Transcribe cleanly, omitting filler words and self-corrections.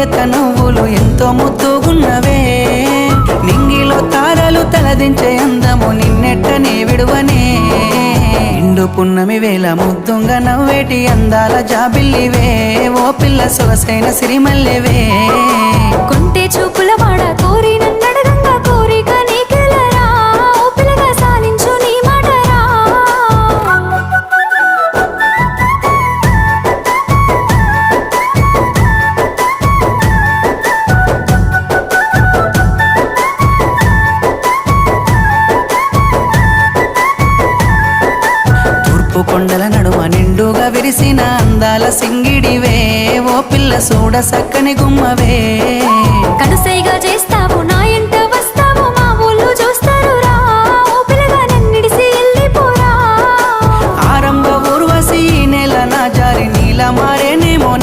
లేత నవ్వులు ఎంతో ముద్దుగున్నవే నింగిలో తారలు తలదించే అందము నిన్నెట్టనే విడువనే ఇండు పున్నమి వేళ ముద్దుంగా నవ్వేటి అందాల జాబిల్లివే ఓ పిల్ల సొగసైన సిరిమల్లెవే కొంటే చూపుల వాడ కోరి నన్నడగంగా కోరిక నీకెలరా ఓ పిల్లగా సాలించు నీ మాటరా తూర్పు కొండల నడుమ నిండుగా విరిసిన అందాల సింగిడివే ఓ పిల్ల సూడ సక్కని గుమ్మవే